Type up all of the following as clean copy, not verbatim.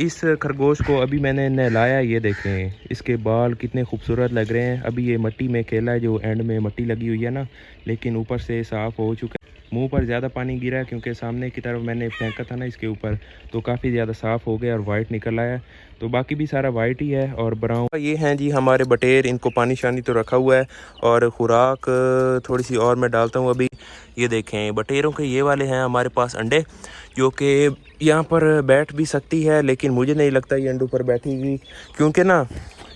इस खरगोश को अभी मैंने नहलाया, ये देखें इसके बाल कितने खूबसूरत लग रहे हैं। अभी ये मिट्टी में खेला है, जो एंड में मिट्टी लगी हुई है ना, लेकिन ऊपर से साफ़ हो चुका है। मुंह पर ज़्यादा पानी गिरा है क्योंकि सामने की तरफ मैंने फेंका था ना इसके ऊपर, तो काफ़ी ज़्यादा साफ़ हो गया और वाइट निकल आया। तो बाकी भी सारा वाइट ही है और ब्राउन। ये हैं जी हमारे बटेर, इनको पानी शानी तो रखा हुआ है और ख़ुराक थोड़ी सी और मैं डालता हूँ अभी। ये देखें बटेरों के ये वाले हैं हमारे पास अंडे, जो कि यहाँ पर बैठ भी सकती है, लेकिन मुझे नहीं लगता ये अंडों पर बैठेगी, क्योंकि ना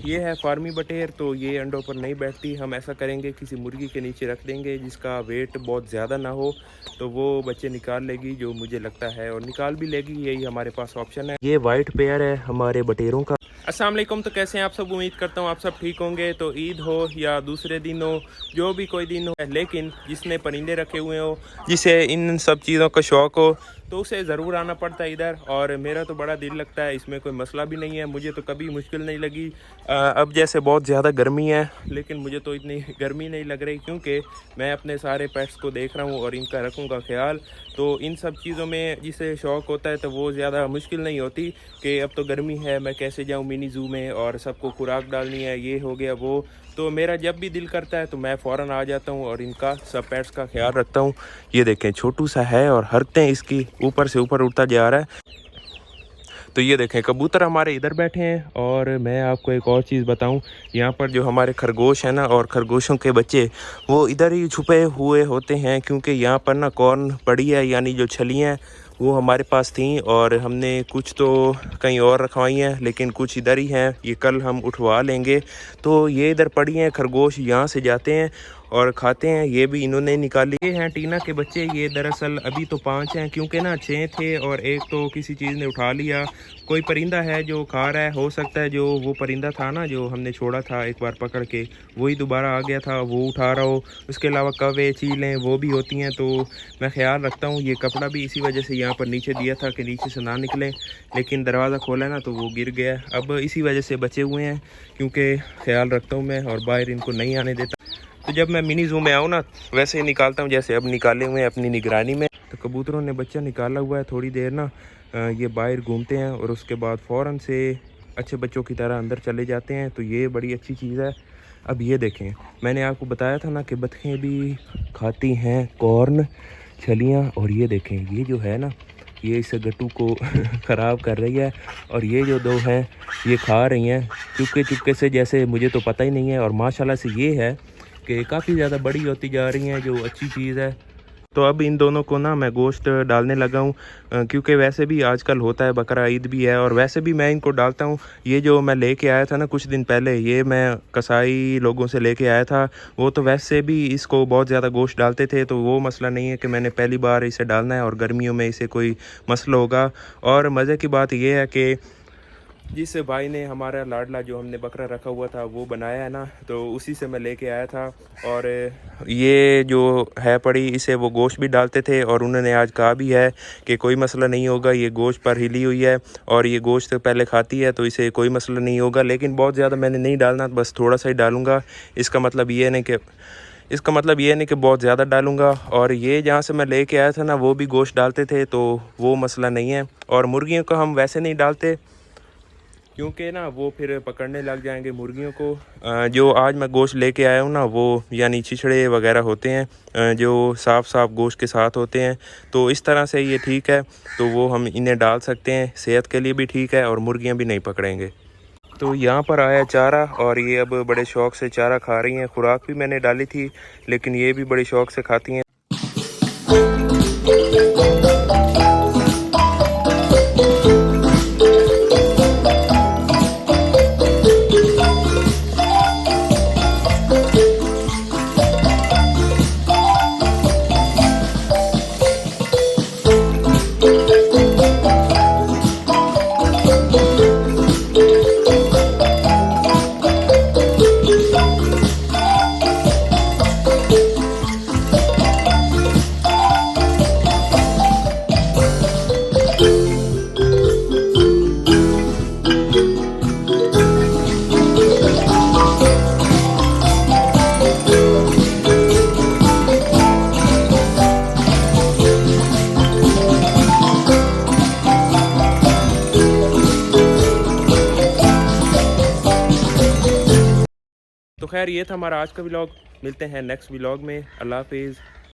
ये है फार्मी बटेर, तो ये अंडों पर नहीं बैठती। हम ऐसा करेंगे किसी मुर्गी के नीचे रख देंगे जिसका वेट बहुत ज़्यादा ना हो, तो वो बच्चे निकाल लेगी, जो मुझे लगता है, और निकाल भी लेगी। यही हमारे पास ऑप्शन है। ये वाइट पेयर है हमारे बटेरों का। अस्सलाम वालेकुम। तो कैसे हैं आप सब? उम्मीद करता हूँ आप सब ठीक होंगे। तो ईद हो या दूसरे दिन हो, जो भी कोई दिन हो, लेकिन जिसने परिंदे रखे हुए हो, जिसे इन सब चीज़ों का शौक़ हो, तो उसे ज़रूर आना पड़ता है इधर। और मेरा तो बड़ा दिल लगता है, इसमें कोई मसला भी नहीं है, मुझे तो कभी मुश्किल नहीं लगी। अब जैसे बहुत ज़्यादा गर्मी है, लेकिन मुझे तो इतनी गर्मी नहीं लग रही, क्योंकि मैं अपने सारे पेट्स को देख रहा हूँ और इनका रखूँगा ख्याल। तो इन सब चीज़ों में जिसे शौक़ होता है, तो वो ज़्यादा मुश्किल नहीं होती कि अब तो गर्मी है, मैं कैसे जाऊँ मिनी ज़ू में और सबको खुराक डालनी है, ये हो गया वो। तो मेरा जब भी दिल करता है तो मैं फ़ौरन आ जाता हूँ और इनका सब पेट्स का ख्याल रखता हूँ। ये देखें छोटू सा है और हरकतें इसकी ऊपर से ऊपर उड़ता जा रहा है। तो ये देखें कबूतर हमारे इधर बैठे हैं। और मैं आपको एक और चीज़ बताऊं, यहाँ पर जो हमारे खरगोश हैं ना, और खरगोशों के बच्चे, वो इधर ही छुपे हुए होते हैं, क्योंकि यहाँ पर ना कॉर्न पड़ी है, यानी जो छलियाँ वो हमारे पास थी और हमने कुछ तो कहीं और रखवाई हैं, लेकिन कुछ इधर ही हैं। ये कल हम उठवा लेंगे। तो ये इधर पड़ी हैं, खरगोश यहाँ से जाते हैं और खाते हैं। ये भी इन्होंने निकाली। ये हैं टीना के बच्चे। ये दरअसल अभी तो 5 हैं, क्योंकि ना 6 थे और एक तो किसी चीज़ ने उठा लिया। कोई परिंदा है जो खा रहा है, हो सकता है जो वो परिंदा था ना जो हमने छोड़ा था एक बार पकड़ के, वही दोबारा आ गया था, वो उठा रहा हो। उसके अलावा कौवे चीलें वो भी होती हैं, तो मैं ख्याल रखता हूँ। ये कपड़ा भी इसी वजह से यहाँ पर नीचे दिया था कि नीचे से ना निकले, लेकिन दरवाज़ा खोला ना तो वो गिर गया। अब इसी वजह से बचे हुए हैं, क्योंकि ख्याल रखता हूँ मैं और बाहर इनको नहीं आने देता। तो जब मैं मिनी ज़ू में आऊँ ना, वैसे ही निकालता हूँ जैसे अब निकाले हुए हैं अपनी निगरानी में। तो कबूतरों ने बच्चा निकाला हुआ है। थोड़ी देर ना ये बाहर घूमते हैं और उसके बाद फ़ौरन से अच्छे बच्चों की तरह अंदर चले जाते हैं। तो ये बड़ी अच्छी चीज़ है। अब ये देखें, मैंने आपको बताया था ना कि बतखें भी खाती हैं कॉर्न, छलियाँ। और ये देखें, ये जो है ना, ये इस गट्टू को ख़राब कर रही है, और ये जो दो हैं ये खा रही हैं चुपके चुपके से, जैसे मुझे तो पता ही नहीं है। और माशाल्लाह से ये है कि काफ़ी ज़्यादा बड़ी होती जा रही हैं, जो अच्छी चीज़ है। तो अब इन दोनों को ना मैं गोश्त डालने लगा हूँ, क्योंकि वैसे भी आजकल होता है, बकरा ईद भी है, और वैसे भी मैं इनको डालता हूँ। ये जो मैं लेके आया था ना कुछ दिन पहले, ये मैं कसाई लोगों से लेके आया था। वो तो वैसे भी इसको बहुत ज़्यादा गोश्त डालते थे, तो वो मसला नहीं है कि मैंने पहली बार इसे डालना है और गर्मियों में इसे कोई मसला होगा। और मज़े की बात यह है कि जिस भाई ने हमारा लाडला जो हमने बकरा रखा हुआ था वो बनाया है ना, तो उसी से मैं लेके आया था। और ये जो है पड़ी, इसे वो गोश्त भी डालते थे, और उन्होंने आज कहा भी है कि कोई मसला नहीं होगा, ये गोश्त पर हिली हुई है और ये गोश्त पहले खाती है, तो इसे कोई मसला नहीं होगा। लेकिन बहुत ज़्यादा मैंने नहीं डालना, बस थोड़ा सा ही डालूँगा। इसका मतलब ये नहीं कि बहुत ज़्यादा डालूँगा। और ये जहाँ से मैं लेके आया था ना, वो भी गोश्त डालते थे, तो वो मसला नहीं है। और मुर्गियों को हम वैसे नहीं डालते, क्योंकि ना वो फिर पकड़ने लग जाएंगे मुर्गियों को। जो आज मैं गोश्त लेके आया हूँ ना, वो यानी छिछड़े वगैरह होते हैं, जो साफ गोश्त के साथ होते हैं। तो इस तरह से ये ठीक है, तो वो हम इन्हें डाल सकते हैं, सेहत के लिए भी ठीक है और मुर्गियाँ भी नहीं पकड़ेंगे। तो यहाँ पर आया चारा, और ये अब बड़े शौक़ से चारा खा रही हैं। खुराक भी मैंने डाली थी, लेकिन ये भी बड़े शौक़ से खाती हैं। तो खैर ये था हमारा आज का व्लॉग। मिलते हैं नेक्स्ट व्लॉग में। अल्लाह हाफिज़।